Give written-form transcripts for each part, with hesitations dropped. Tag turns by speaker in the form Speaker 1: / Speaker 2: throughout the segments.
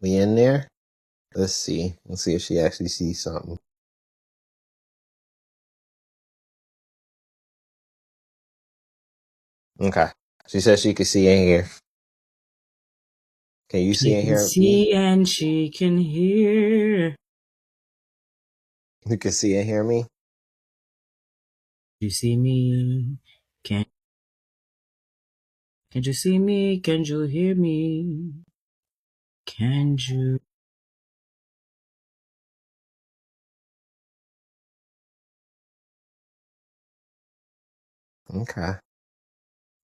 Speaker 1: We in there? Let's see. Let's see if she actually sees something. Okay. She says she can see and hear. Can you see
Speaker 2: She
Speaker 1: and
Speaker 2: can
Speaker 1: hear me?
Speaker 2: see and she can hear.
Speaker 1: You can see and hear me?
Speaker 2: You see me? Can't you see me? Can you hear me? Can you?
Speaker 1: Okay.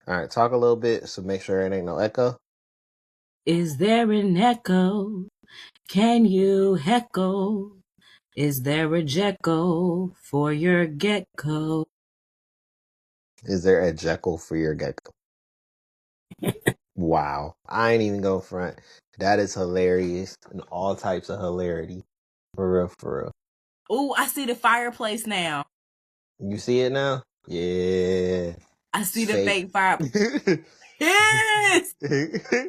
Speaker 1: All right. Talk a little bit so make sure it ain't no echo.
Speaker 2: Is there an echo? Can you heckle? Is there a gecko for your gecko?
Speaker 1: Is there a Jekyll for your gecko? Wow. I ain't even go front. That is hilarious and all types of hilarity. For real, for real.
Speaker 2: Oh, I see the fireplace now.
Speaker 1: You see it now? Yeah.
Speaker 2: I
Speaker 1: It's
Speaker 2: see the
Speaker 1: fake.
Speaker 2: fake fire. Yes!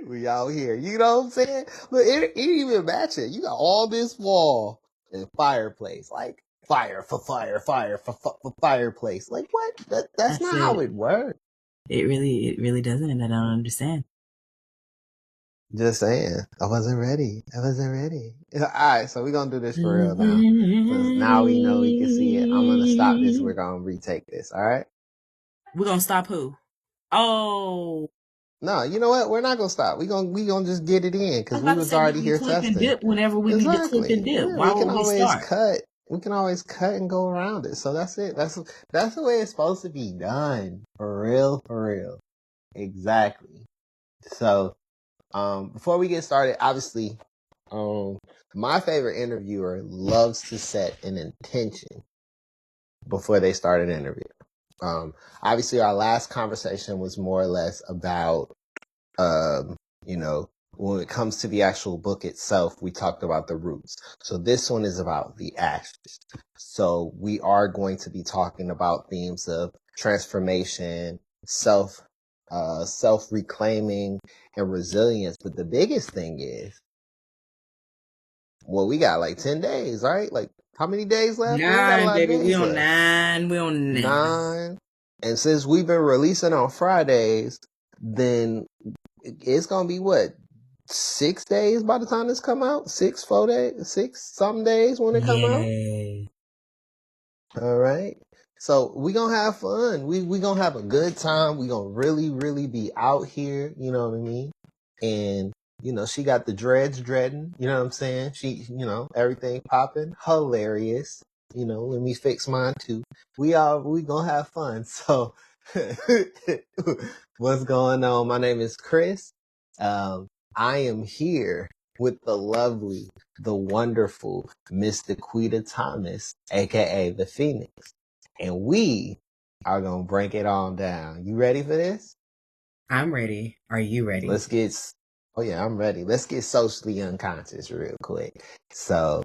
Speaker 1: We out here. You know what I'm saying? Look, it even matching. You got all this wall and fireplace. Like, fire for fire, fire for fireplace. Like, what? That's
Speaker 2: That's
Speaker 1: not how it
Speaker 2: it.
Speaker 1: works.
Speaker 2: It really doesn't, and I don't understand.
Speaker 1: Just saying. I wasn't ready. I wasn't ready. Alright, so we're gonna do this for real now. Because now we know we can see it. I'm gonna stop this. We're gonna retake this, alright?
Speaker 2: We're gonna stop who? Oh,
Speaker 1: No, you know what? We're not gonna stop. We gonna just get it in
Speaker 2: I
Speaker 1: because
Speaker 2: was
Speaker 1: we
Speaker 2: about to
Speaker 1: was
Speaker 2: say we
Speaker 1: already
Speaker 2: can
Speaker 1: here
Speaker 2: click and
Speaker 1: testing.
Speaker 2: dip whenever we need to click and
Speaker 1: Exactly.
Speaker 2: dip.
Speaker 1: Yeah,
Speaker 2: Why
Speaker 1: we
Speaker 2: would
Speaker 1: can
Speaker 2: we
Speaker 1: always
Speaker 2: start?
Speaker 1: cut. We can always cut and go around it. So that's it. That's the way it's supposed to be done. For real, for real. Exactly. So, before we get started, obviously, my favorite interviewer loves to set an intention before they start an interview. Obviously, our last conversation was more or less about you know, when it comes to the actual book itself, we talked about the roots. So this one is about the ashes. So we are going to be talking about themes of transformation, self reclaiming and resilience. But the biggest thing is, well, we got like 10 days, right? Like how many days left? We ain't got a
Speaker 2: 9,
Speaker 1: lot of
Speaker 2: baby. We
Speaker 1: days
Speaker 2: on
Speaker 1: left.
Speaker 2: 9. We on 9.
Speaker 1: 9. And since we've been releasing on Fridays, then it's gonna be what, 6 days by the time this come out? 4 days, 6 some days when it come out.
Speaker 2: Yay.
Speaker 1: All right. So we gonna have fun. We gonna have a good time. We gonna really be out here. You know what I mean? And she got the dreads dreading. You know what I'm saying? She, everything popping, hilarious. Let me fix mine too. We gonna have fun. So, what's going on? My name is Chris. I am here with the lovely, the wonderful Miss Daquita Thomas, aka the Phoenix, and we are gonna break it on down. You ready for this?
Speaker 2: I'm ready. Are you ready?
Speaker 1: Oh yeah, I'm ready. Let's get socially unconscious real quick. So,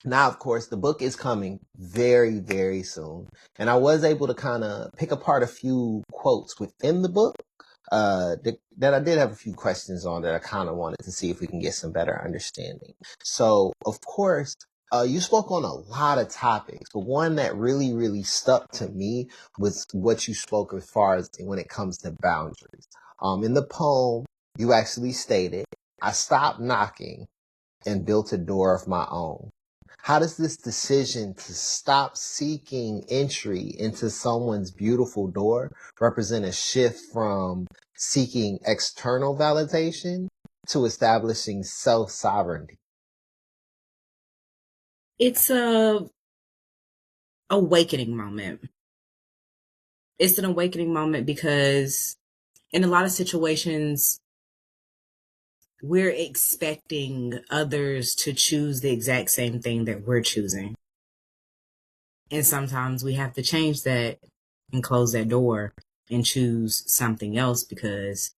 Speaker 1: now of course the book is coming very soon, and I was able to kind of pick apart a few quotes within the book that I did have a few questions on that I kind of wanted to see if we can get some better understanding. So, of course, you spoke on a lot of topics, but one that really stuck to me was what you spoke as far as when it comes to boundaries. In the poem, you actually stated, "I stopped knocking and built a door of my own." How does this decision to stop seeking entry into someone's beautiful door represent a shift from seeking external validation to establishing self-sovereignty?
Speaker 2: It's a awakening moment. It's an awakening moment because in a lot of situations, we're expecting others to choose the exact same thing that we're choosing. And sometimes we have to change that and close that door and choose something else, because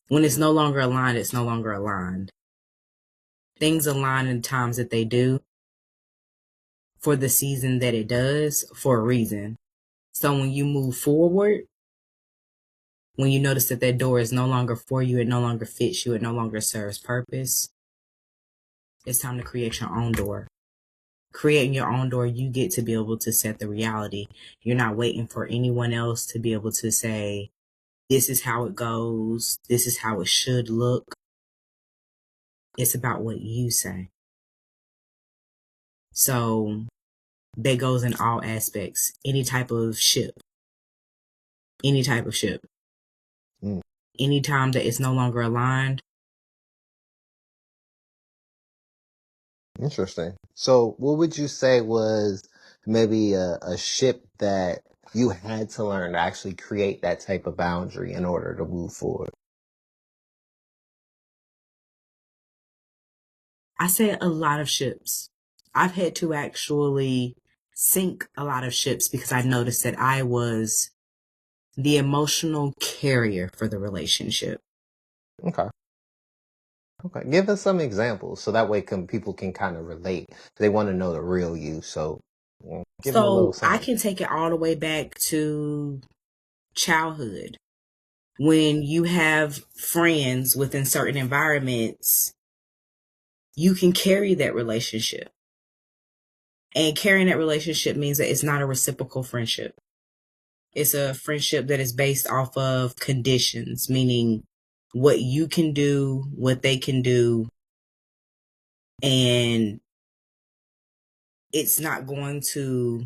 Speaker 2: when it's no longer aligned, it's no longer aligned. Things align in times that they do for the season that it does for a reason. So when you move forward, when you notice that that door is no longer for you, it no longer fits you, it no longer serves purpose, it's time to create your own door. Creating your own door, you get to be able to set the reality. You're not waiting for anyone else to be able to say, this is how it goes, this is how it should look. It's about what you say. So that goes in all aspects. Any type of ship.
Speaker 1: Mm.
Speaker 2: Anytime that it's no longer aligned.
Speaker 1: Interesting. So what would you say was maybe a ship that you had to learn to actually create that type of boundary in order to move forward?
Speaker 2: I say a lot of ships. I've had to actually sink a lot of ships because I noticed that I was the emotional carrier for the relationship.
Speaker 1: Okay. Okay. Give us some examples so that way people can kind of relate. They want to know the real you. So give them a little
Speaker 2: So I
Speaker 1: something.
Speaker 2: can take it all the way back to childhood. When you have friends within certain environments, you can carry that relationship. And carrying that relationship means that it's not a reciprocal friendship. It's a friendship that is based off of conditions, meaning what you can do, what they can do, and it's not going to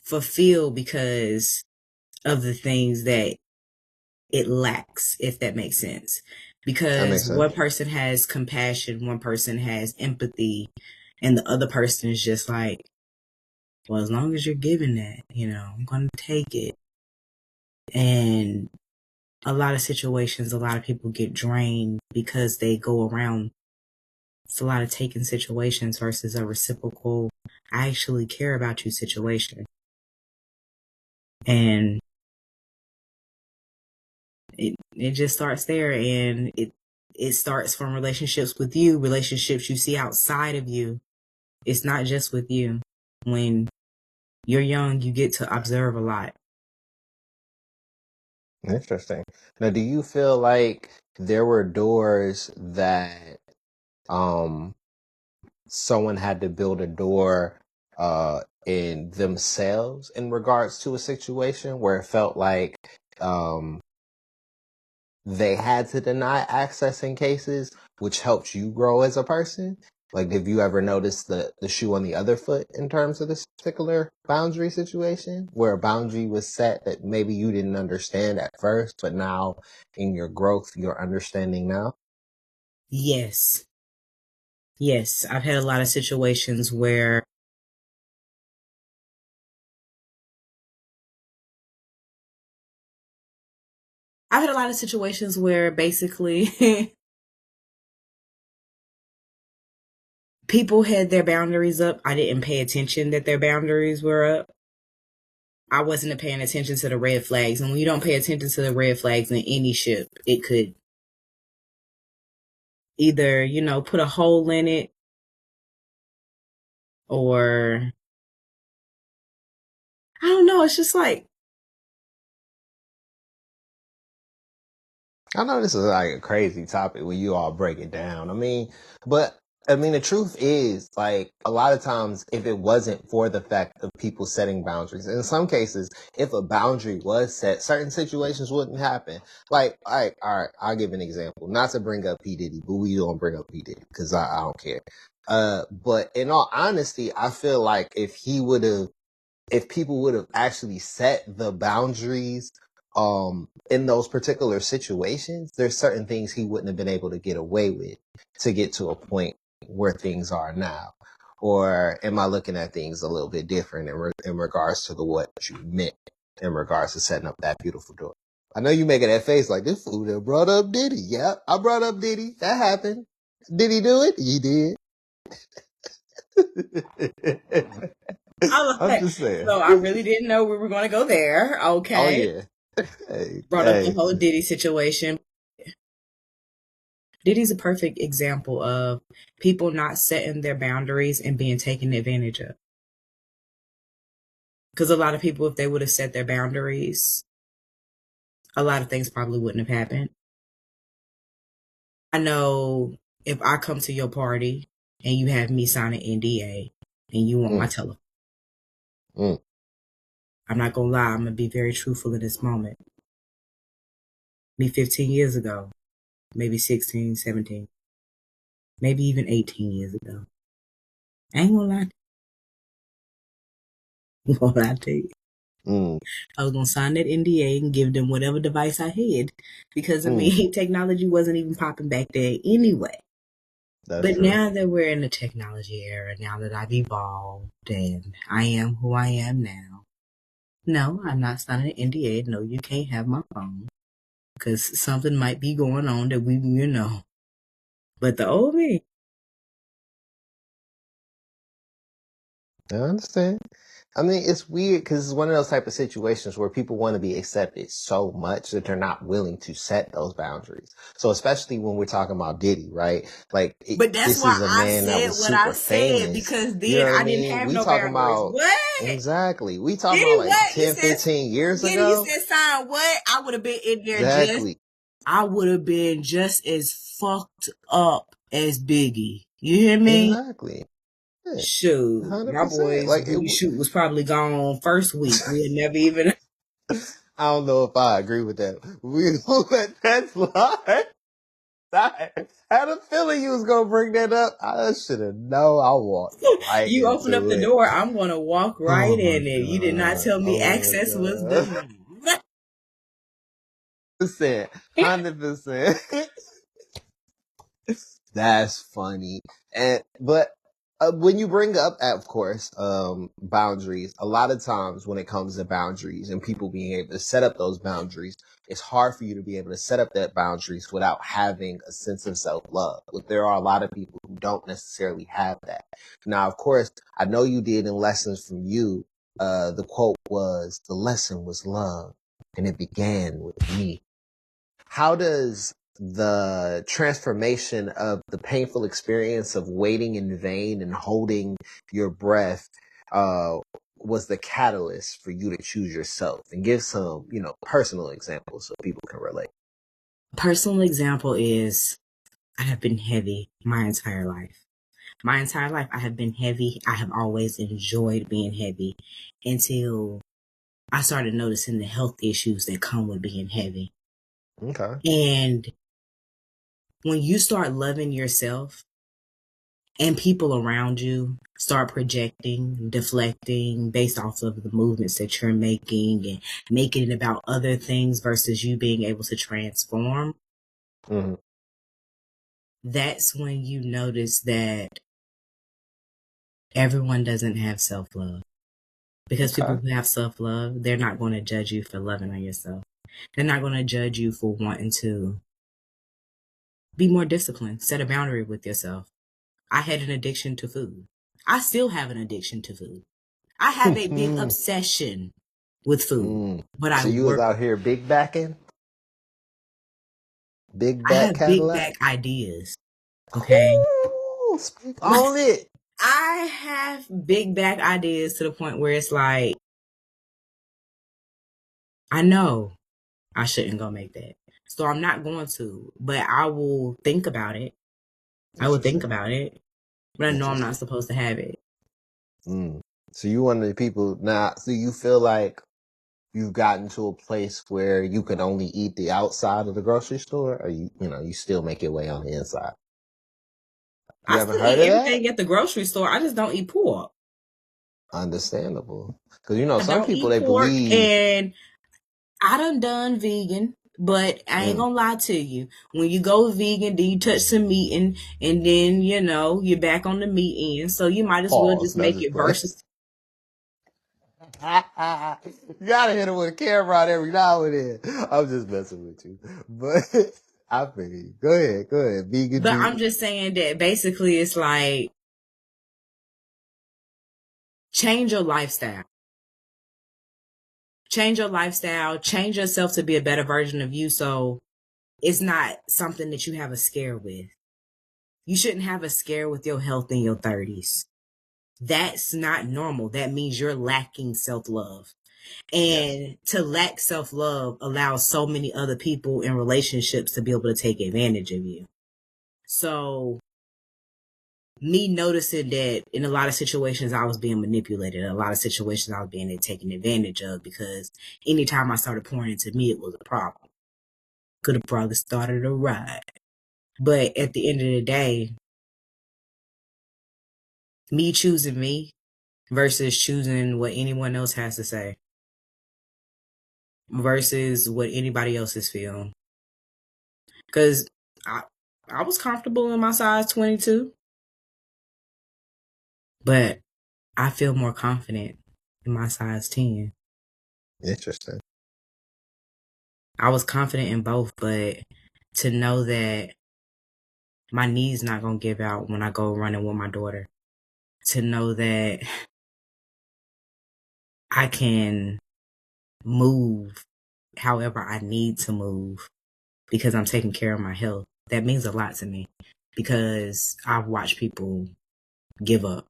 Speaker 2: fulfill because of the things that it lacks, if that makes sense.
Speaker 1: That makes
Speaker 2: Because
Speaker 1: sense.
Speaker 2: one person has compassion, one person has empathy, and the other person is just like, well, as long as you're giving that, I'm going to take it. And a lot of situations, a lot of people get drained because they go around. It's a lot of taking situations versus a reciprocal, I actually care about you situation. And it just starts there, and it starts from relationships with you, relationships you see outside of you. It's not just with you. When you're young, you get to observe a lot.
Speaker 1: Interesting. Now, do you feel like there were doors that someone had to build a door in themselves in regards to a situation where it felt like um they had to deny access in cases, which helped you grow as a person? Like, have you ever noticed the shoe on the other foot in terms of this particular boundary situation where a boundary was set that maybe you didn't understand at first, but now in your growth, you're understanding now?
Speaker 2: Yes. I've had a lot of situations where basically people had their boundaries up. I didn't pay attention that their boundaries were up. I wasn't paying attention to the red flags. And when you don't pay attention to the red flags in any ship, it could either, put a hole in it, or I don't know. It's just like,
Speaker 1: I know this is like a crazy topic when you all break it down. But the truth is, like, a lot of times, if it wasn't for the fact of people setting boundaries, in some cases, if a boundary was set, certain situations wouldn't happen. Like, all right, I'll give an example. Not to bring up P. Diddy, but we don't bring up P. Diddy because I don't care. But in all honesty, I feel like if people would have actually set the boundaries in those particular situations, there's certain things he wouldn't have been able to get away with to get to a point where things are now. Or am I looking at things a little bit different in regards to what you meant in regards to setting up that beautiful door? I know you making that face like, this fool that brought up Diddy. Yep, I brought up Diddy. That happened. Did he do it? He did. I'm just saying.
Speaker 2: so I really didn't know we were going to go there. Okay.
Speaker 1: Oh yeah. Hey,
Speaker 2: Brought up the whole Diddy situation. Diddy's a perfect example of people not setting their boundaries and being taken advantage of. Because a lot of people, if they would have set their boundaries, a lot of things probably wouldn't have happened. I know if I come to your party and you have me sign an NDA and you want my telephone, I'm not going to lie. I'm going to be very truthful in this moment. Me 15 years ago, maybe 16, 17, maybe even 18 years ago. I ain't going to lie. I'm going to lie to you. I was going to sign that NDA and give them whatever device I had because, I mean, technology wasn't even popping back there anyway. But true. Now that we're in the technology era, now that I've evolved and I am who I am now, no, I'm not signing an NDA. No, you can't have my phone because something might be going on that we, But the old me.
Speaker 1: I understand. I mean, it's weird because it's one of those type of situations where people want to be accepted so much that they're not willing to set those boundaries. So especially when we're talking about Diddy, right? Like,
Speaker 2: but that's
Speaker 1: this
Speaker 2: why
Speaker 1: is a
Speaker 2: I
Speaker 1: man
Speaker 2: said
Speaker 1: that was
Speaker 2: what
Speaker 1: super
Speaker 2: I said
Speaker 1: famous.
Speaker 2: because then
Speaker 1: you know
Speaker 2: I didn't have no boundaries.
Speaker 1: About,
Speaker 2: what?
Speaker 1: Exactly. We talking
Speaker 2: Diddy
Speaker 1: about like
Speaker 2: what?
Speaker 1: 10, 15 years
Speaker 2: Diddy,
Speaker 1: ago.
Speaker 2: You said sign what? I would have been in there
Speaker 1: exactly.
Speaker 2: I would have been just as fucked up as Biggie. You hear me?
Speaker 1: Exactly. Yeah.
Speaker 2: Shoot, 100%. My boy's like, shoot was probably gone first week. We'll never even.
Speaker 1: I don't know if I agree with that. We don't let that slide. I had a feeling you was gonna bring that up. I should have known. I walked right. You open up the
Speaker 2: door. I'm gonna walk right in it. You did not tell me access was denied.
Speaker 1: 100%. That's funny. But when you bring up, of course, boundaries, a lot of times when it comes to boundaries and people being able to set up those boundaries, it's hard for you to be able to set up that boundaries without having a sense of self-love. But there are a lot of people who don't necessarily have that. Now, of course, I know you did in Lessons from You. The quote was, "The lesson was love, and it began with me." How does the transformation of the painful experience of waiting in vain and holding your breath was the catalyst for you to choose yourself? And give some, personal examples so people can relate.
Speaker 2: Personal example is I have been heavy my entire life. My entire life I have been heavy. I have always enjoyed being heavy until I started noticing the health issues that come with being heavy.
Speaker 1: Okay.
Speaker 2: And when you start loving yourself and people around you start projecting, deflecting based off of the movements that you're making and making it about other things versus you being able to transform, that's when you notice that everyone doesn't have self-love. Because people who have self-love, they're not going to judge you for loving on yourself. They're not going to judge you for wanting to be more disciplined, set a boundary with yourself. I had an addiction to food. I still have an addiction to food. I have a big obsession with food. But
Speaker 1: so you was out here big backing? Big back
Speaker 2: I have
Speaker 1: Cadillac?
Speaker 2: Big back ideas. Okay.
Speaker 1: Ooh, speak on it.
Speaker 2: I have big back ideas to the point where it's like, I know I shouldn't go make that. So I'm not going to, but I will think about it. I will think about it, but I know I'm not supposed to have it.
Speaker 1: So you one of the people now, so you feel like you've gotten to a place where you can only eat the outside of the grocery store, or you still make your way on the inside?
Speaker 2: I still eat everything at the grocery store. I just don't eat pork.
Speaker 1: Understandable. Because, some people, they believe.
Speaker 2: And I done vegan, but I ain't gonna lie to you. When you go vegan, then you touch some meat and then, you're back on the meat end. So you might as well just make it versus.
Speaker 1: You gotta hit him with a camera out every now and then. I'm just messing with you. But I feel you. Go ahead. Vegan.
Speaker 2: But I'm just saying that basically it's like, change your lifestyle. Change your lifestyle. Change yourself to be a better version of you. So it's not something that you have a scare with. You shouldn't have a scare with your health in your 30s. That's not normal. That means you're lacking self-love. And to lack self-love allows so many other people in relationships to be able to take advantage of you. So me noticing that in a lot of situations I was being manipulated, a lot of situations I was being taken advantage of, because anytime I started pouring into me, it was a problem. Could have probably started a riot. But at the end of the day, me choosing me versus choosing what anyone else has to say versus what anybody else is feeling. Because I was comfortable in my size 22, but I feel more confident in my size 10.
Speaker 1: Interesting.
Speaker 2: I was confident in both, but to know that my knee's not going to give out when I go running with my daughter, to know that I can move however I need to move because I'm taking care of my health, that means a lot to me, because I've watched people give up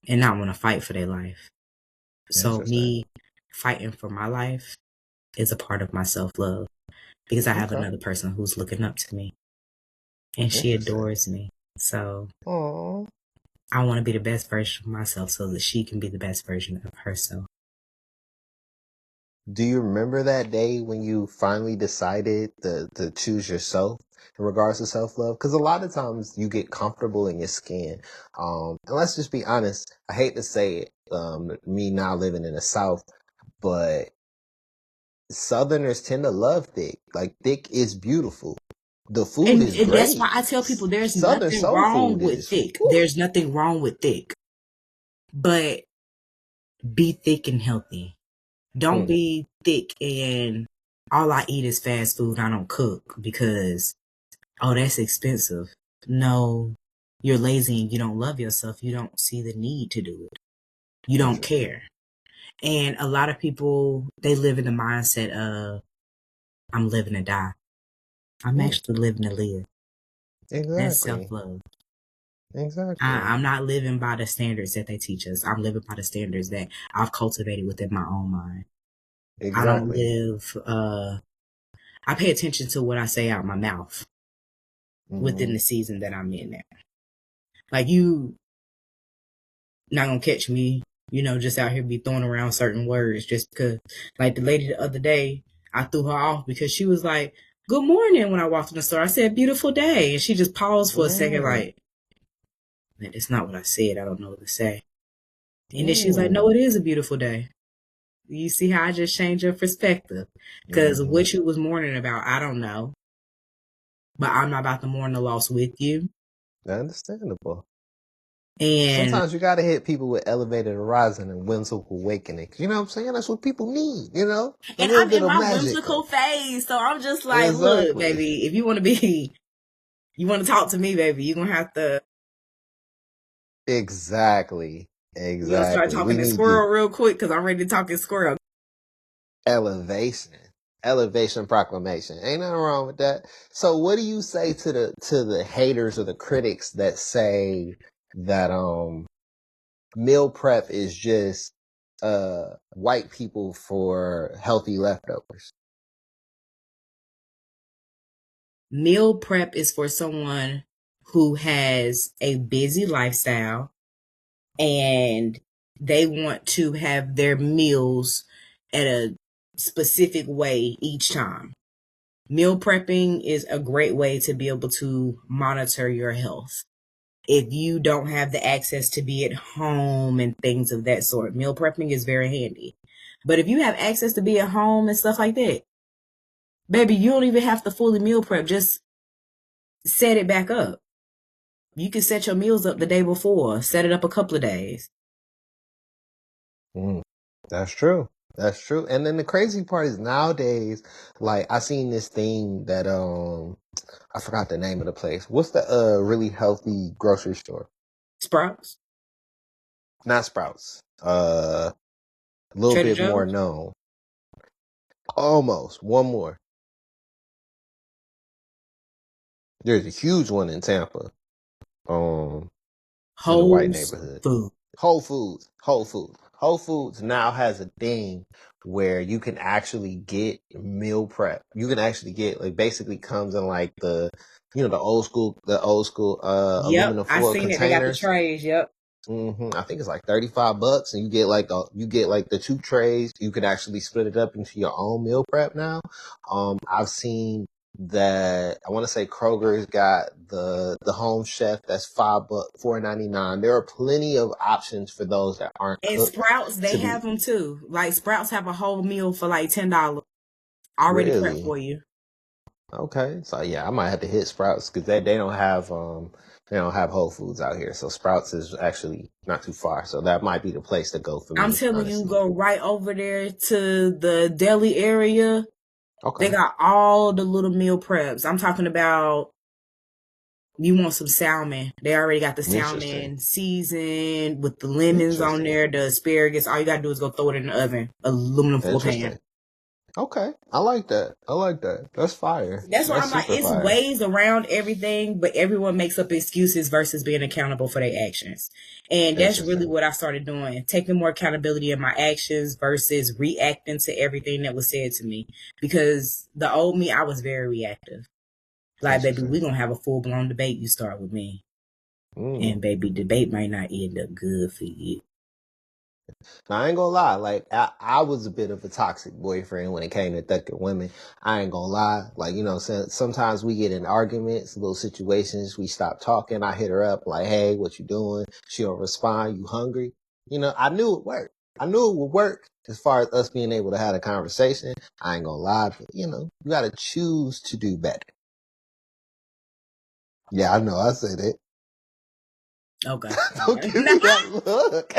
Speaker 2: and not want to fight for their life. So me fighting for my life is a part of my self-love, because I have another person who's looking up to me and she adores me. So
Speaker 1: Aww.
Speaker 2: I want to be the best version of myself so that she can be the best version of herself.
Speaker 1: Do you remember that day when you finally decided to choose yourself in regards to self-love? Because a lot of times you get comfortable in your skin. And let's just be honest. I hate to say it, me now living in the South, but Southerners tend to love thick. Like, thick is beautiful. The food is
Speaker 2: And
Speaker 1: great.
Speaker 2: that's why I tell people there's
Speaker 1: Southern
Speaker 2: nothing
Speaker 1: soul
Speaker 2: wrong
Speaker 1: food
Speaker 2: with
Speaker 1: is,
Speaker 2: thick.
Speaker 1: woo.
Speaker 2: There's nothing wrong with thick. But be thick and healthy. Don't be thick and all I eat is fast food. I don't cook because, oh, that's expensive. No, you're lazy and you don't love yourself. You don't see the need to do it. You don't care. And a lot of people, they live in the mindset of, I'm living to die. I'm actually living to live.
Speaker 1: Exactly.
Speaker 2: That's self-love.
Speaker 1: Exactly.
Speaker 2: I'm not living by the standards that they teach us. I'm living by the standards that I've cultivated within my own mind. Exactly. I don't live, I pay attention to what I say out my mouth within the season that I'm in there. Like, you not gonna catch me, just out here be throwing around certain words just because. Like the lady the other day, I threw her off because she was like, "Good morning" when I walked in the store. I said, "Beautiful day." And she just paused for a second like, man, that's not what I said. I don't know what to say. And then she was like, "No, it is a beautiful day." You see how I just changed your perspective? Because what you was mourning about, I don't know. But I'm not about to mourn the loss with you.
Speaker 1: Understandable.
Speaker 2: And
Speaker 1: sometimes you got to hit people with elevated horizon and whimsical awakening. You know what I'm saying? That's what people need, A
Speaker 2: and
Speaker 1: little
Speaker 2: I'm
Speaker 1: bit
Speaker 2: in
Speaker 1: of
Speaker 2: my
Speaker 1: magic.
Speaker 2: whimsical phase. So I'm just like, look, baby, if you want to talk to me, baby, you're going to have to.
Speaker 1: Exactly.
Speaker 2: We're going to start talking to squirrel real quick because I'm ready to talk in squirrel.
Speaker 1: Elevation proclamation. Ain't nothing wrong with that. So what do you say to the haters or the critics that say that meal prep is just white people for healthy leftovers?
Speaker 2: Meal prep is for someone who has a busy lifestyle and they want to have their meals at a specific way each time. Meal prepping is a great way to be able to monitor your health. If you don't have the access to be at home and things of that sort, meal prepping is very handy. But if you have access to be at home and stuff like that, baby, you don't even have to fully meal prep. Just set it back up. You can set your meals up the day before, set it up a couple of days.
Speaker 1: That's true. That's true. And then the crazy part is nowadays, like I seen this thing that I forgot the name of the place. What's the really healthy grocery store?
Speaker 2: Sprouts?
Speaker 1: Not Sprouts. A little
Speaker 2: Trader
Speaker 1: bit
Speaker 2: Joe's?
Speaker 1: more known. Almost. One more. There's a huge one in Tampa. In the white neighborhood.
Speaker 2: Food.
Speaker 1: Whole Foods. Whole Foods now has a thing where you can actually get meal prep. You can actually get, like, basically comes in like the, the old school
Speaker 2: Yep,
Speaker 1: aluminum
Speaker 2: I
Speaker 1: foil
Speaker 2: seen it. They got the
Speaker 1: containers.
Speaker 2: trays. Yep.
Speaker 1: I think it's like $35, and you get like the 2 trays. You could actually split it up into your own meal prep now. I've seen that, I want to say Kroger's got the Home Chef that's $4.99. There are plenty of options for those that aren't
Speaker 2: And
Speaker 1: cooked
Speaker 2: Sprouts, they
Speaker 1: to be
Speaker 2: have them too. Like Sprouts have a whole meal for like $10 already prepped
Speaker 1: really
Speaker 2: for you.
Speaker 1: okay. So yeah, I might have to hit Sprouts because they don't have Whole Foods out here. So Sprouts is actually not too far. So that might be the place to go for
Speaker 2: I'm
Speaker 1: me,
Speaker 2: telling you,
Speaker 1: honestly.
Speaker 2: go right over there to the deli area. They
Speaker 1: Okay.
Speaker 2: got all the little meal preps. I'm talking about, you want some salmon. They already got the
Speaker 1: Interesting.
Speaker 2: salmon seasoned with the lemons on
Speaker 1: Interesting.
Speaker 2: there, the asparagus. All you gotta do is go throw it in the oven, aluminum foil pan.
Speaker 1: Interesting. Okay. I like that. I like that. That's fire.
Speaker 2: That's why
Speaker 1: That's
Speaker 2: I'm like,
Speaker 1: super
Speaker 2: it's
Speaker 1: fire.
Speaker 2: ways around everything, but everyone makes up excuses versus being accountable for their actions. And that's really
Speaker 1: Interesting.
Speaker 2: what I started doing, taking more accountability in my actions versus reacting to everything that was said to me. Because the old me, I was very reactive. Like, baby,
Speaker 1: Interesting.
Speaker 2: we're going to have a full blown debate. You start with me.
Speaker 1: Mm.
Speaker 2: And baby, debate might not end up good for you.
Speaker 1: Now, I ain't gonna lie, like, I was a bit of a toxic boyfriend when it came to thugging women. I ain't gonna lie. Like, sometimes we get in arguments, little situations, we stop talking, I hit her up like, hey, what you doing? She'll respond, you hungry? I knew it worked. I knew it would work as far as us being able to have a conversation. I ain't gonna lie, but you gotta choose to do better. Yeah, I know, I said it.
Speaker 2: Okay.
Speaker 1: Don't give me that look.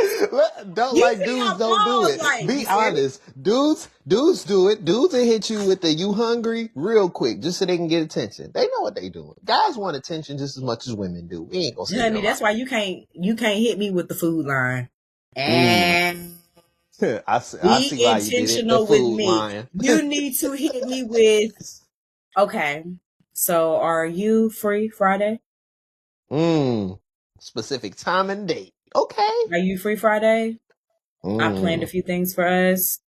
Speaker 1: Don't
Speaker 2: You
Speaker 1: like
Speaker 2: see,
Speaker 1: dudes
Speaker 2: I
Speaker 1: don't do
Speaker 2: paused
Speaker 1: it.
Speaker 2: like,
Speaker 1: Be
Speaker 2: you said it.
Speaker 1: honest. Dudes do it. Dudes will hit you with the you hungry real quick just so they can get attention. They know what they doing. Guys want attention just as much as women do. We ain't gonna sit here
Speaker 2: Honey,
Speaker 1: and lie.
Speaker 2: that's why you can't hit me with the food line.
Speaker 1: Mm.
Speaker 2: And
Speaker 1: I
Speaker 2: be
Speaker 1: see why you did it. The
Speaker 2: intentional with
Speaker 1: food
Speaker 2: me.
Speaker 1: line.
Speaker 2: You need to hit me with, okay, so are you free Friday?
Speaker 1: Specific time and date. Okay.
Speaker 2: Are you free Friday? I planned a
Speaker 1: Mm.
Speaker 2: few things for us.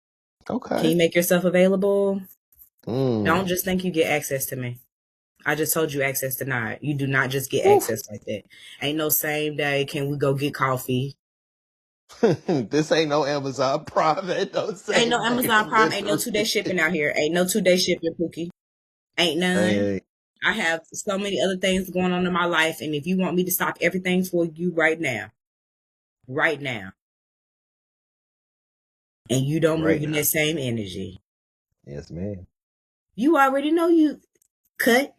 Speaker 2: Can
Speaker 1: Okay.
Speaker 2: you make yourself available? Don't
Speaker 1: Mm.
Speaker 2: just think you get access to me. I just told you access denied. You do not just get
Speaker 1: Oof.
Speaker 2: access like that. Ain't no same day. Can we go get coffee?
Speaker 1: This ain't no Amazon Prime. Ain't no
Speaker 2: Ain't no
Speaker 1: same day
Speaker 2: Amazon Prime. Ain't no 2-day
Speaker 1: delivery.
Speaker 2: shipping out here. Ain't no 2-day shipping, Pookie. Ain't none.
Speaker 1: Hey,
Speaker 2: I have so many other things going on in my life. And if you want me to stop everything for you right now, and you don't
Speaker 1: right
Speaker 2: move in
Speaker 1: now.
Speaker 2: that same energy,
Speaker 1: Yes, ma'am.
Speaker 2: you already know you cut.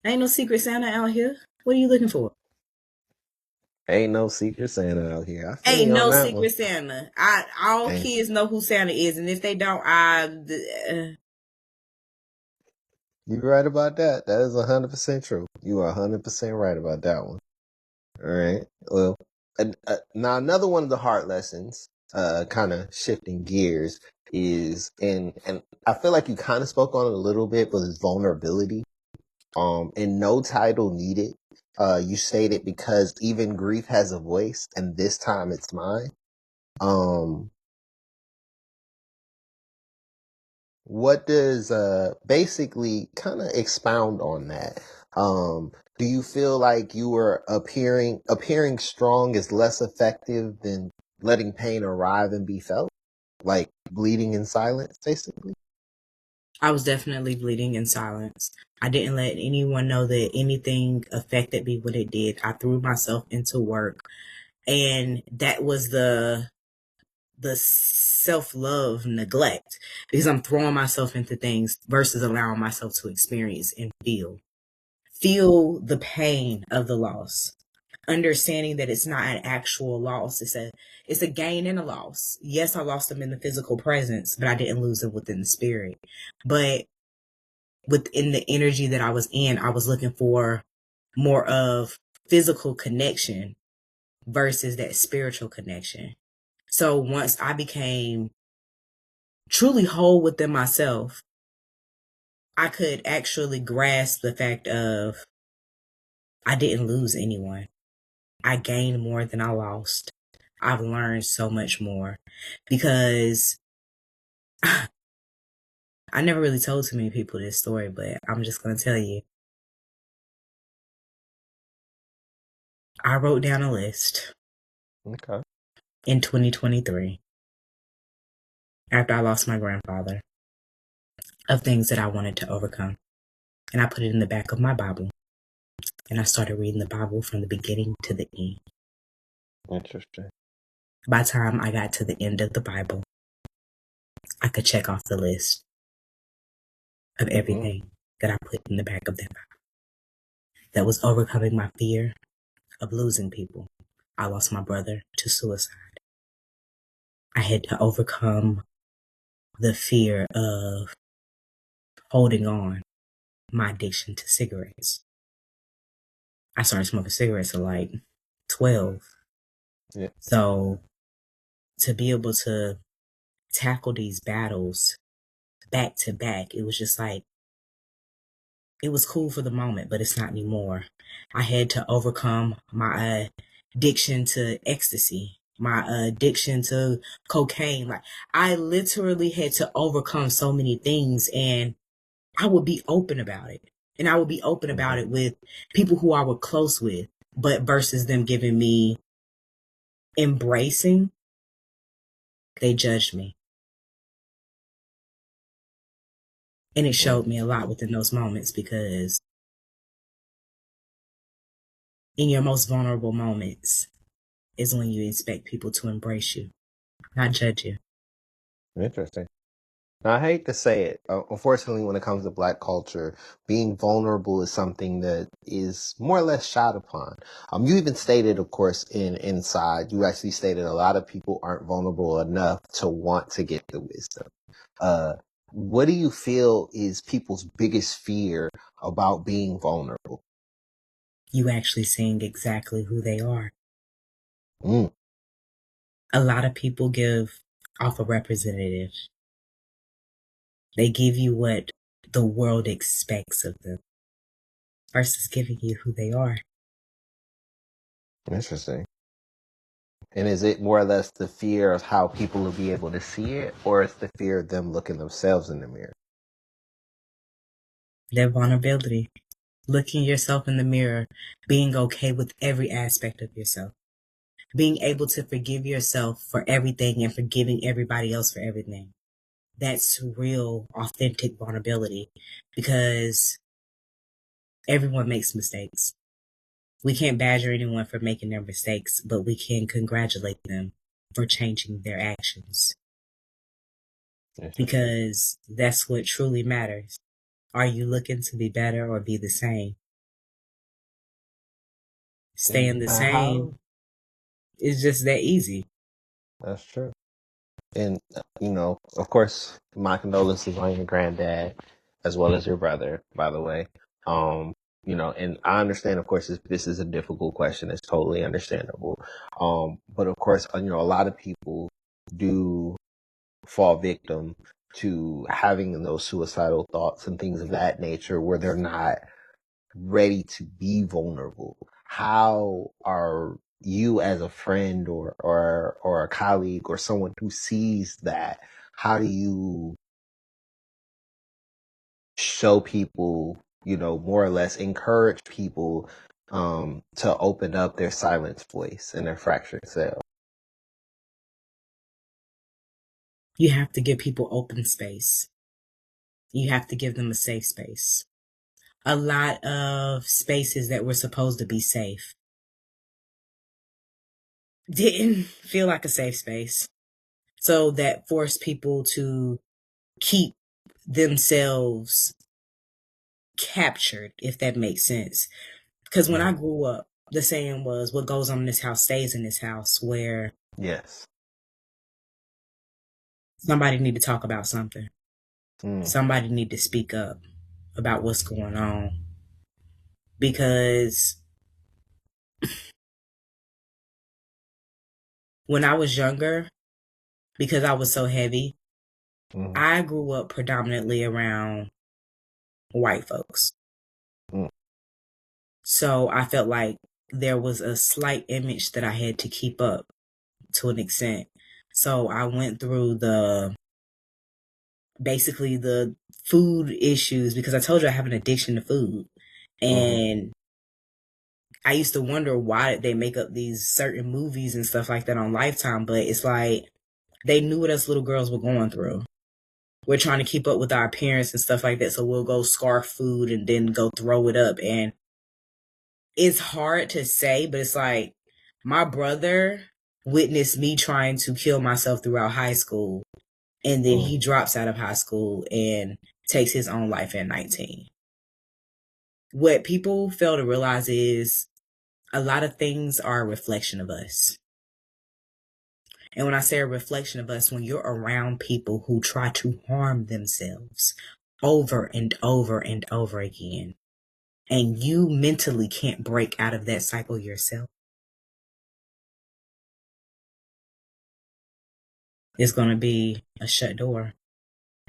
Speaker 2: Ain't no Secret Santa out here. What are you looking for?
Speaker 1: Ain't no Secret Santa out here. I feel
Speaker 2: Ain't
Speaker 1: you on
Speaker 2: no
Speaker 1: that one.
Speaker 2: Secret Santa. All
Speaker 1: Ain't.
Speaker 2: kids know who Santa is, and if they don't,
Speaker 1: You right about that. That is 100% true. You are 100% right about that one. All right. Well, now another one of the hard lessons, kind of shifting gears, is and I feel like you kind of spoke on it a little bit, but it's vulnerability. And no title needed. You stated because even grief has a voice, and this time it's mine. Um, what does basically kind of expound on that? Do you feel like you were appearing strong is less effective than letting pain arrive and be felt? Like bleeding in silence, basically?
Speaker 2: I was definitely bleeding in silence. I didn't let anyone know that anything affected me when it did. I threw myself into work, and that was the self-love neglect, because I'm throwing myself into things versus allowing myself to experience and feel the pain of the loss, understanding that it's not an actual loss. It's a gain and a loss. Yes, I lost them in the physical presence, but I didn't lose them within the spirit. But within the energy that I was in, I was looking for more of physical connection versus that spiritual connection. So once I became truly whole within myself, I could actually grasp the fact of I didn't lose anyone. I gained more than I lost. I've learned so much more because I never really told too many people this story, but I'm just going to tell you. I wrote down a list
Speaker 1: Okay.
Speaker 2: in 2023 after I lost my grandfather of things that I wanted to overcome. And I put it in the back of my Bible. And I started reading the Bible from the beginning to the end.
Speaker 1: Interesting.
Speaker 2: By the time I got to the end of the Bible, I could check off the list of everything that I put in the back of that Bible. That was overcoming my fear of losing people. I lost my brother to suicide. I had to overcome the fear of holding on my addiction to cigarettes. I started smoking cigarettes at like 12.
Speaker 1: Yeah.
Speaker 2: So to be able to tackle these battles back to back, it was just like, it was cool for the moment, but it's not anymore. I had to overcome my addiction to ecstasy, my addiction to cocaine. Like, I literally had to overcome so many things, and I would be open about it. And I would be open about it with people who I was close with, but versus them giving me embracing, they judged me. And it showed me a lot within those moments, because in your most vulnerable moments is when you expect people to embrace you, not judge you.
Speaker 1: Interesting. Now, I hate to say it. Unfortunately, when it comes to Black culture, being vulnerable is something that is more or less shot upon. You even stated, of course, inside, you actually stated a lot of people aren't vulnerable enough to want to get the wisdom. What do you feel is people's biggest fear about being vulnerable?
Speaker 2: You actually seeing exactly who they are.
Speaker 1: Mm.
Speaker 2: A lot of people give off a representative. They give you what the world expects of them versus giving you who they are.
Speaker 1: Interesting. And is it more or less the fear of how people will be able to see it, or it's the fear of them looking themselves in the mirror?
Speaker 2: Their vulnerability, looking yourself in the mirror, being okay with every aspect of yourself, being able to forgive yourself for everything and forgiving everybody else for everything. That's real, authentic vulnerability, because everyone makes mistakes. We can't badger anyone for making their mistakes, but we can congratulate them for changing their actions, because that's what truly matters. Are you looking to be better or be the same? Staying the same is just that easy.
Speaker 1: That's true. And, of course, my condolences on your granddad as well as your brother, by the way. And I understand, of course, this is a difficult question. It's totally understandable. But of course, a lot of people do fall victim to having those suicidal thoughts and things of that nature where they're not ready to be vulnerable. How are you, as a friend or a colleague or someone who sees that, how do you show people, more or less encourage people to open up their silenced voice and their fractured self?
Speaker 2: You have to give people open space. You have to give them a safe space. A lot of spaces that were supposed to be safe didn't feel like a safe space. So that forced people to keep themselves captured, if that makes sense. Because when I grew up, the saying was, what goes on in this house stays in this house, where
Speaker 1: Yes.
Speaker 2: somebody need to talk about something. Somebody need to speak up about what's going on. Because when I was younger, because I was so heavy, I grew up predominantly around white folks. So I felt like there was a slight image that I had to keep up to an extent. So I went through basically the food issues, because I told you I have an addiction to food. And I used to wonder why did they make up these certain movies and stuff like that on Lifetime, but it's like they knew what us little girls were going through. We're trying to keep up with our parents and stuff like that, so we'll go scarf food and then go throw it up. And it's hard to say, but it's like my brother witnessed me trying to kill myself throughout high school, and then he drops out of high school and takes his own life at 19. What people fail to realize is a lot of things are a reflection of us. And when I say a reflection of us, when you're around people who try to harm themselves over and over and over again, and you mentally can't break out of that cycle yourself, it's going to be a shut door.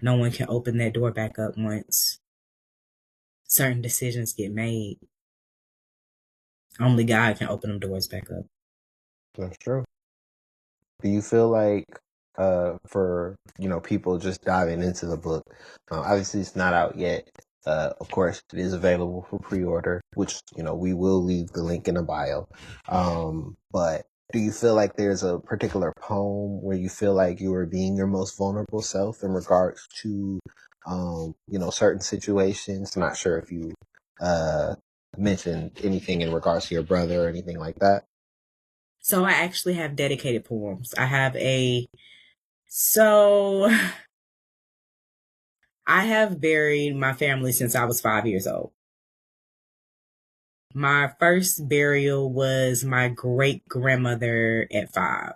Speaker 2: No one can open that door back up once certain decisions get made. Only God can open them doors back up.
Speaker 1: That's true. Do you feel like for people just diving into the book, obviously it's not out yet. Of course, it is available for pre-order, which we will leave the link in the bio. But do you feel like there's a particular poem where you feel like you are being your most vulnerable self in regards to certain situations? I'm not sure if you mentioned anything in regards to your brother or anything like that.
Speaker 2: So I actually have dedicated poems. I have buried my family since I was 5 years old. My first burial was my great grandmother at 5.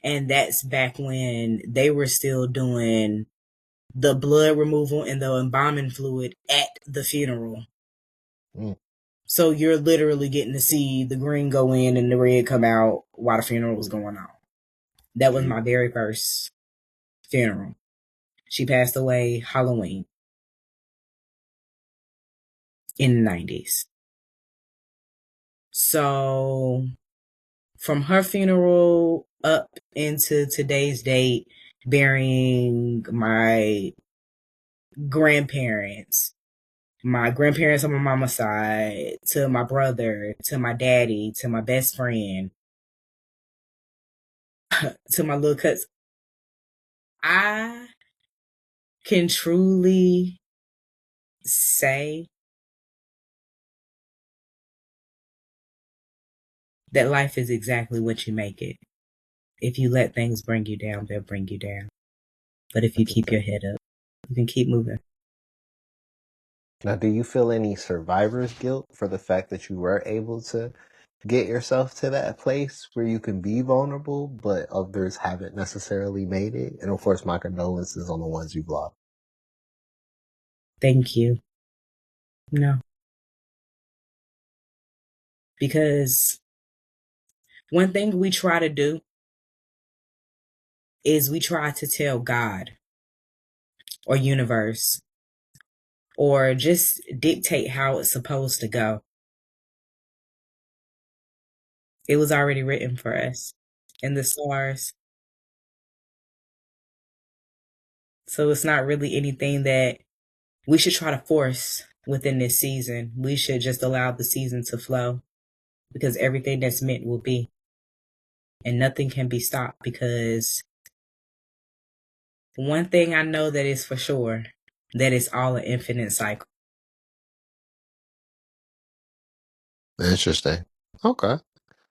Speaker 2: And that's back when they were still doing the blood removal and the embalming fluid at the funeral. So you're literally getting to see the green go in and the red come out while the funeral was going on. That was my very first funeral. She passed away Halloween in the 90s. So from her funeral up into today's date, burying my grandparents on my mama's side, to my brother, to my daddy, to my best friend, to my little cousin, I can truly say that life is exactly what you make it. If you let things bring you down, they'll bring you down. But if you keep your head up, you can keep moving.
Speaker 1: Now, do you feel any survivor's guilt for the fact that you were able to get yourself to that place where you can be vulnerable, but others haven't necessarily made it? And of course, my condolences on the ones you've lost.
Speaker 2: Thank you. No. Because one thing we try to do is we try to tell God or universe or just dictate how it's supposed to go. It was already written for us in the stars. So it's not really anything that we should try to force within this season. We should just allow the season to flow, because everything that's meant will be. And nothing can be stopped, because one thing I know that is for sure, that it's all an infinite cycle.
Speaker 1: Interesting. Okay.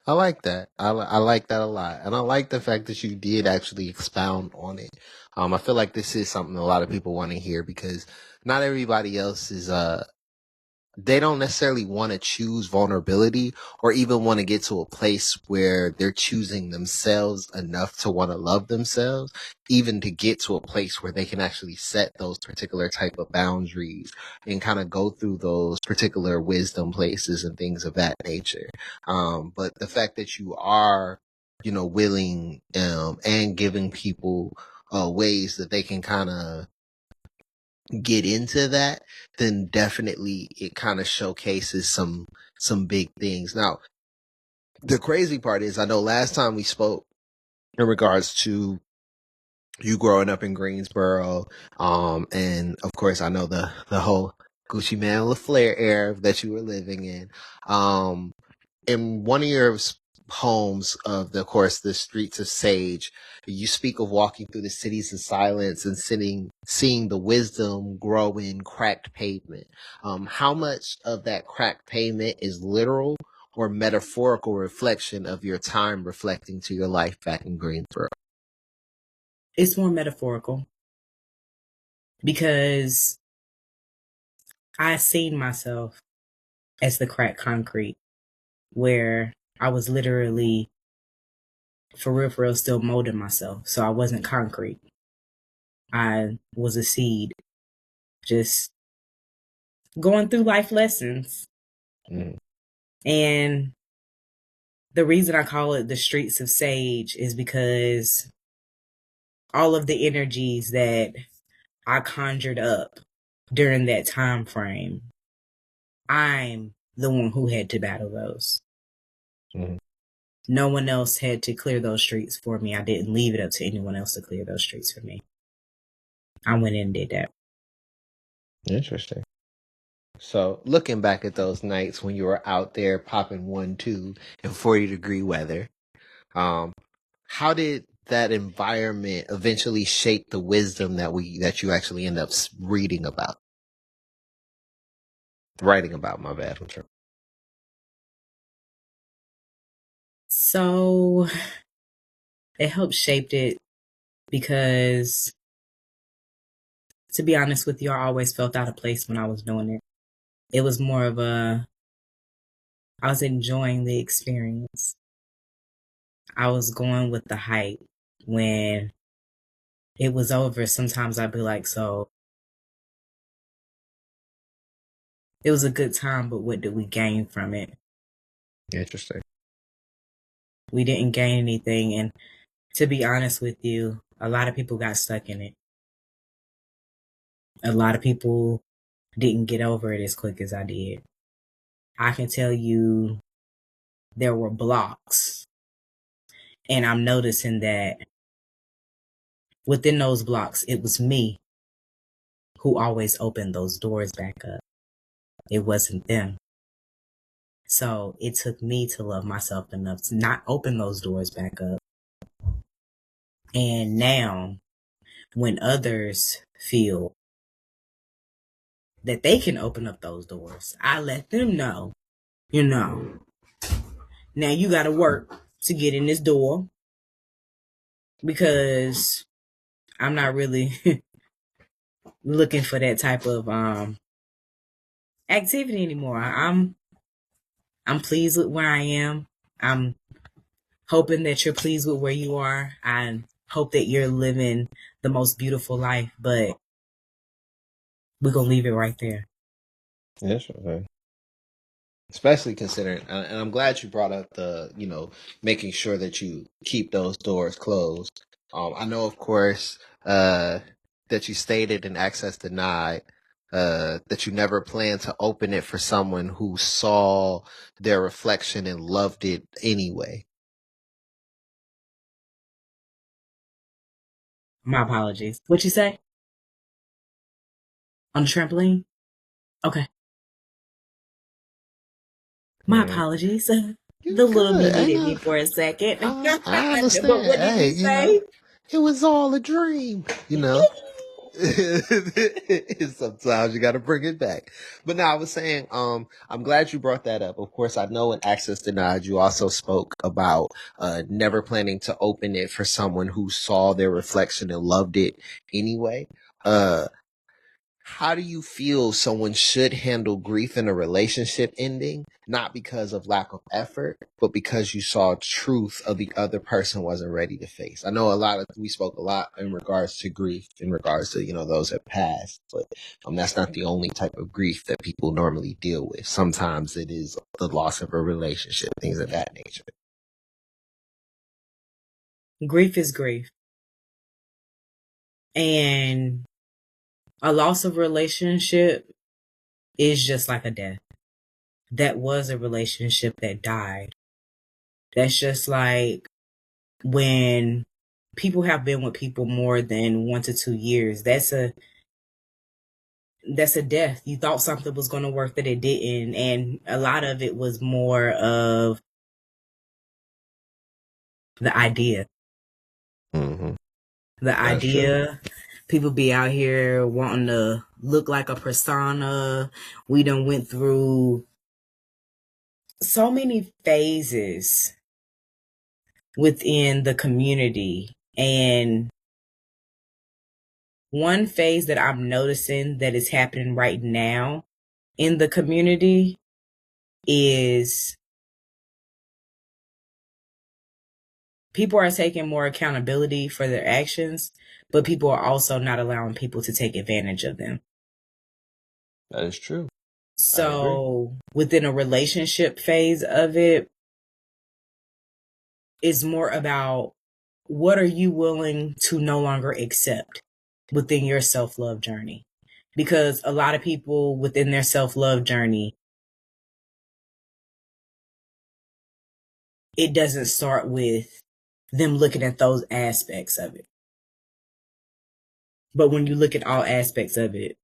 Speaker 1: I like that. I like that a lot. And I like the fact that you did actually expound on it. I feel like this is something a lot of people want to hear, because not everybody else is, they don't necessarily want to choose vulnerability or even want to get to a place where they're choosing themselves enough to want to love themselves, even to get to a place where they can actually set those particular type of boundaries and kind of go through those particular wisdom places and things of that nature. But the fact that you are, willing, and giving people, ways that they can kind of get into that, then definitely it kind of showcases some big things. Now, the crazy part is, I know last time we spoke, in regards to you growing up in Greensboro, and of course I know the whole Gucci Man LaFleur era that you were living in. In one of your poems of the course, The Streets of Sage, you speak of walking through the cities in silence and seeing the wisdom grow in cracked pavement. How much of that cracked pavement is literal or metaphorical reflection of your time reflecting to your life back in Greensboro?
Speaker 2: It's more metaphorical because I seen myself as the cracked concrete where I was literally, for real, still molding myself. So I wasn't concrete. I was a seed, just going through life lessons.
Speaker 1: Mm.
Speaker 2: And the reason I call it the Streets of Sage is because all of the energies that I conjured up during that time frame, I'm the one who had to battle those.
Speaker 1: Mm.
Speaker 2: No one else had to clear those streets for me. I didn't leave it up to anyone else to clear those streets for me. I went in and did that.
Speaker 1: Interesting. So, looking back at those nights when you were out there popping 1, 2 in 40-degree weather, how did that environment eventually shape the wisdom that you actually end up writing about? My bad. I'm sure.
Speaker 2: So it helped shape it because, to be honest with you, I always felt out of place when I was doing it. It was more of I was enjoying the experience. I was going with the hype. When it was over, sometimes I'd be like, so it was a good time, but what did we gain from it?
Speaker 1: Interesting.
Speaker 2: We didn't gain anything. And to be honest with you, a lot of people got stuck in it. A lot of people didn't get over it as quick as I did. I can tell you there were blocks. And I'm noticing that within those blocks, it was me who always opened those doors back up. It wasn't them. So it took me to love myself enough to not open those doors back up. And now, when others feel that they can open up those doors, I let them know, now you got to work to get in this door, because I'm not really looking for that type of activity anymore. I'm pleased with where I am. I'm hoping that you're pleased with where you are. I hope that you're living the most beautiful life, but we're going to leave it right there.
Speaker 1: Yes, okay. Especially considering, and I'm glad you brought up the, making sure that you keep those doors closed. I know, of course, that you stated in Access Denied that you never plan to open it for someone who saw their reflection and loved it anyway.
Speaker 2: My apologies. What'd you say? On the trampoline? Okay. My apologies. The little me needed me for a second.
Speaker 1: I understand.
Speaker 2: But what did you say?
Speaker 1: It was all a dream, Sometimes you got to bring it back. But now I was saying, I'm glad you brought that up. Of course, I know in Access Denied, you also spoke about never planning to open it for someone who saw their reflection and loved it anyway. How do you feel someone should handle grief in a relationship ending? Not because of lack of effort, but because you saw truth of the other person wasn't ready to face. I know we spoke a lot in regards to grief, in regards to, those that passed, but that's not the only type of grief that people normally deal with. Sometimes it is the loss of a relationship, things of that nature.
Speaker 2: Grief is grief. And a loss of relationship is just like a death. That was a relationship that died. That's just like when people have been with people more than 1 to 2 years, that's a death. You thought something was going to work that it didn't, and a lot of it was more of the idea.
Speaker 1: Mm-hmm.
Speaker 2: The
Speaker 1: That's true.
Speaker 2: idea. People be out here wanting to look like a persona. We done went through so many phases within the community, and one phase that I'm noticing that is happening right now in the community is people are taking more accountability for their actions, but people are also not allowing people to take advantage of them.
Speaker 1: That is true.
Speaker 2: So within a relationship phase of it, it's more about what are you willing to no longer accept within your self-love journey? Because a lot of people within their self-love journey, it doesn't start with them looking at those aspects of it. But when you look at all aspects of it,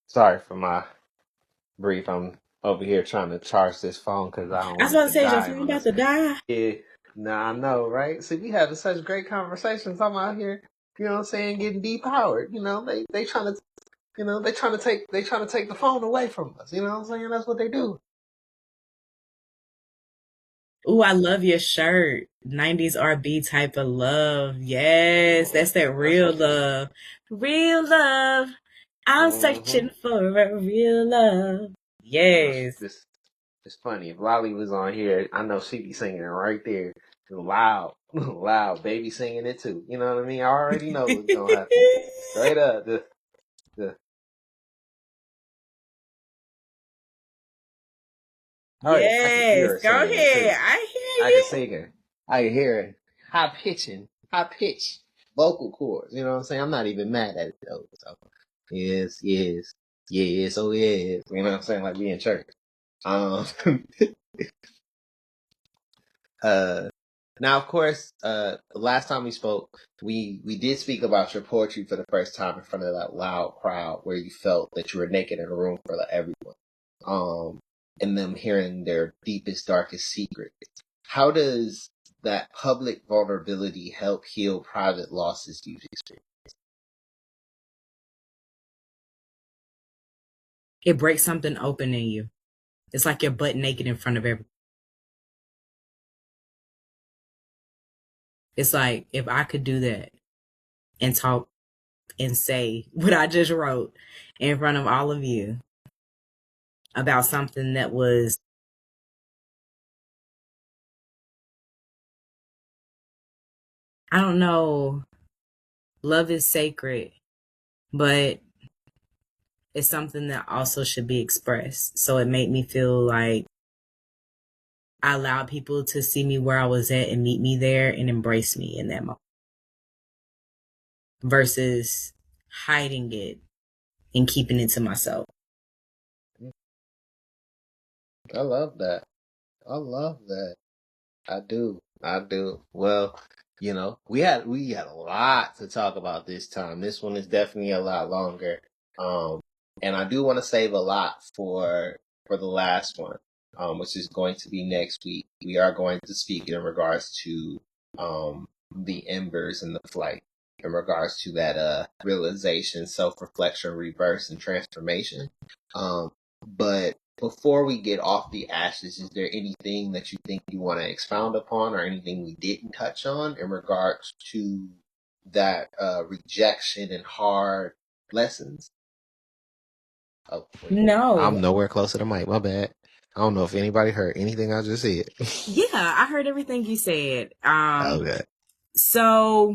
Speaker 1: sorry for my brief. I'm over here trying to charge this phone because I don't
Speaker 2: I was
Speaker 1: want
Speaker 2: about
Speaker 1: it
Speaker 2: to
Speaker 1: to
Speaker 2: say, is your
Speaker 1: die
Speaker 2: phone
Speaker 1: on
Speaker 2: about
Speaker 1: us.
Speaker 2: to die?
Speaker 1: Yeah, nah, I know, right? See, we having such great conversations. I'm out here, you know what I'm saying, getting depowered. You know, they trying to, you know, they trying to take the phone away from us. You know what I'm saying? That's what they do.
Speaker 2: Ooh, I love your shirt. 90s RB type of love. Yes, that's that real love. Real love. I'm searching for a real love.
Speaker 1: You know,
Speaker 2: Yes.
Speaker 1: it's funny. If Lolly was on here, I know she'd be singing it right there. Loud, loud, baby singing it too. You know what I mean? I already know what's gonna happen. Straight up, the oh yeah, I can hear
Speaker 2: Yes,
Speaker 1: her
Speaker 2: go
Speaker 1: singing it too.
Speaker 2: ahead. I hear
Speaker 1: I can
Speaker 2: you.
Speaker 1: sing her. I can hear it. High pitch vocal cords. You know what I'm saying? I'm not even mad at it though. So yes, yes, yes, oh yes. You know what I'm saying? Like we in church. Um, uh, now of course, the last time we spoke, we did speak about your poetry for the first time in front of that loud crowd where you felt that you were naked in a room for everyone. And them hearing their deepest, darkest secret. How does that public vulnerability help heal private losses you've experienced?
Speaker 2: It breaks something open in you. It's like you're butt naked in front of everyone. It's like if I could do that and talk and say what I just wrote in front of all of you about something that was, I don't know, love is sacred, but it's something that also should be expressed. So it made me feel like I allowed people to see me where I was at and meet me there and embrace me in that moment versus hiding it and keeping it to myself.
Speaker 1: I love that. I love that. I do. I do. Well, you know, we had a lot to talk about this time. This one is definitely a lot longer. And I do want to save a lot for the last one, which is going to be next week. We are going to speak in regards to the embers and the flight, in regards to that realization, self-reflection, rebirth, and transformation. But before we get off the ashes, is there anything that you think you want to expound upon or anything we didn't touch on in regards to that rejection and hard lessons? Oh,
Speaker 2: No.
Speaker 1: I'm nowhere close to the mic. My bad. I don't know if anybody heard anything I just said.
Speaker 2: Yeah, I heard everything you said.
Speaker 1: Okay.
Speaker 2: So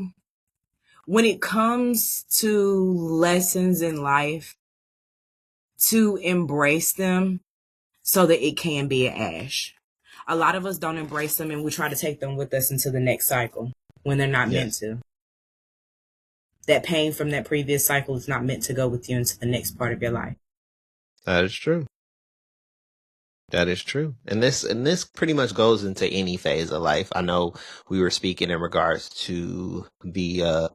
Speaker 2: when it comes to lessons in life, to embrace them so that it can be an ash. A lot of us don't embrace them and we try to take them with us into the next cycle when they're not meant to. That pain from that previous cycle is not meant to go with you into the next part of your life.
Speaker 1: That is true. That is true. And this pretty much goes into any phase of life. I know we were speaking in regards to the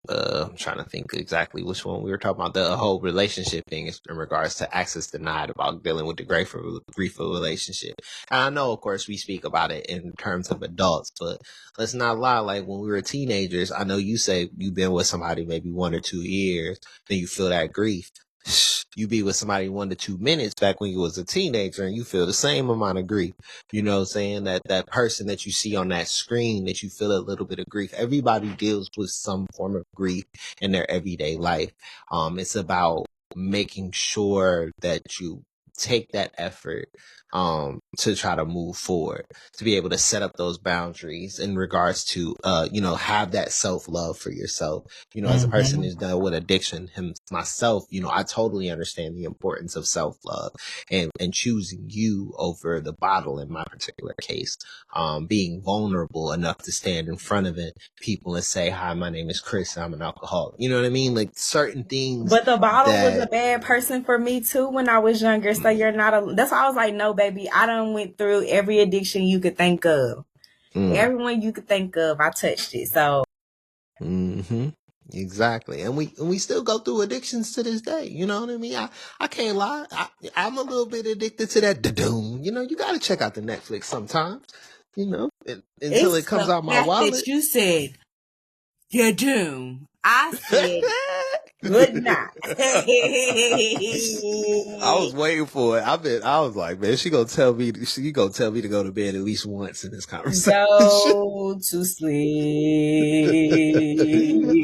Speaker 1: I'm trying to think exactly which one we were talking about. The whole relationship thing is in regards to access denied, about dealing with the grief of relationship. And I know, of course, we speak about it in terms of adults, but let's not lie. Like when we were teenagers, I know you say you've been with somebody maybe 1 or 2 years, then you feel that grief. You be with somebody 1 to 2 minutes back when you was a teenager and you feel the same amount of grief. You know what I'm saying? That person that you see on that screen, that you feel a little bit of grief. Everybody deals with some form of grief in their everyday life. It's about making sure that you take that effort to try to move forward, to be able to set up those boundaries in regards to have that self-love for yourself. As a person who's dealt with addiction myself, I totally understand the importance of self-love and choosing you over the bottle in my particular case. Being vulnerable enough to stand in front of people and say, "Hi, my name is Chris, I'm an alcoholic." You know what I mean? Like certain things.
Speaker 2: But the bottle was a bad person for me too when I was younger. So you're not that's why I was like, no, baby, I done went through every addiction you could think of. Everyone you could think of, I touched it. So
Speaker 1: exactly. And we still go through addictions to this day. You know what I mean? I can't lie. I'm a little bit addicted to that doom. You got to check out the Netflix sometimes, until it comes out my wallet.
Speaker 2: That you said, "You're doomed." I said, "Good night."
Speaker 1: I was waiting for it. I was like, man, she gonna tell me to go to bed at least once in this conversation.
Speaker 2: Go to sleep.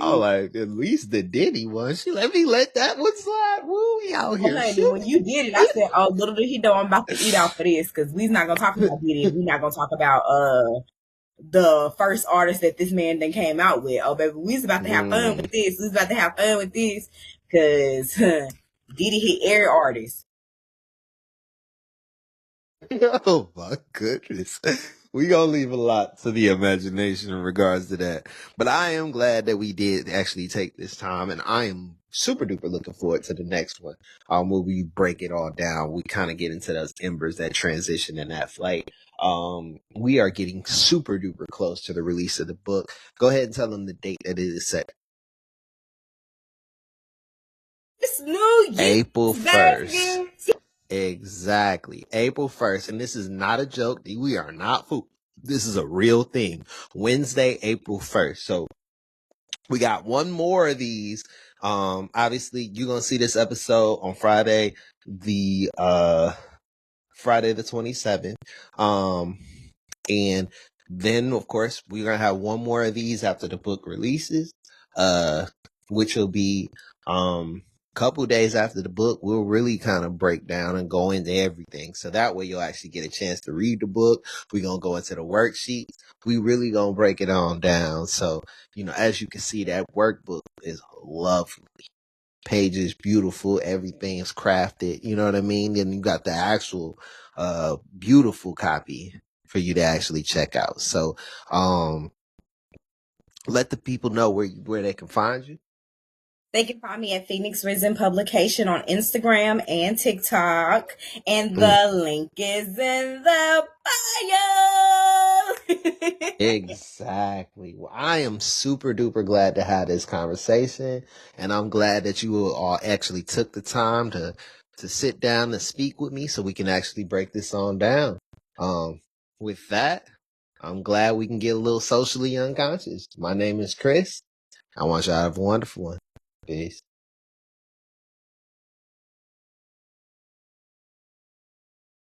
Speaker 1: I was like, at least the Diddy one. She let me let that one slide. Woo, we out here.
Speaker 2: When you did it, I said, "Oh, little did he know I'm about to eat out for this," because we's not gonna talk about Diddy. We're not gonna talk about the first artist that this man then came out with. Oh, baby, we's about to have fun with this. We's about to have fun with this because Diddy hit every artist.
Speaker 1: Oh my goodness. We gonna leave a lot to the imagination in regards to that. But I am glad that we did actually take this time, and I am super duper looking forward to the next one. Where we break it all down. We kind of get into those embers, that transition and that flight. We are getting super duper close to the release of the book. Go ahead and tell them the date that it is set.
Speaker 2: It's New Year,
Speaker 1: April 1st. Exactly. April 1st. And this is not a joke. We are not fooled. This is a real thing. Wednesday, April 1st. So we got one more of these. Obviously you're going to see this episode on Friday, the 27th. And then of course we're going to have one more of these after the book releases, which will be, couple days after the book. We'll really kind of break down and go into everything. So that way you'll actually get a chance to read the book. We're going to go into the worksheets. We really going to break it on down. So, as you can see, that workbook is lovely. Pages beautiful. Everything is crafted. You know what I mean? Then you got the actual, beautiful copy for you to actually check out. So, let the people know where they can find you.
Speaker 2: They can find me at Phoenix Risen Publication on Instagram and TikTok. And the link is in the bio.
Speaker 1: Exactly. Well, I am super duper glad to have this conversation. And I'm glad that you all actually took the time to sit down and speak with me so we can actually break this on down. With that, I'm glad we can get a little socially unconscious. My name is Chris. I want y'all to have a wonderful one. Peace.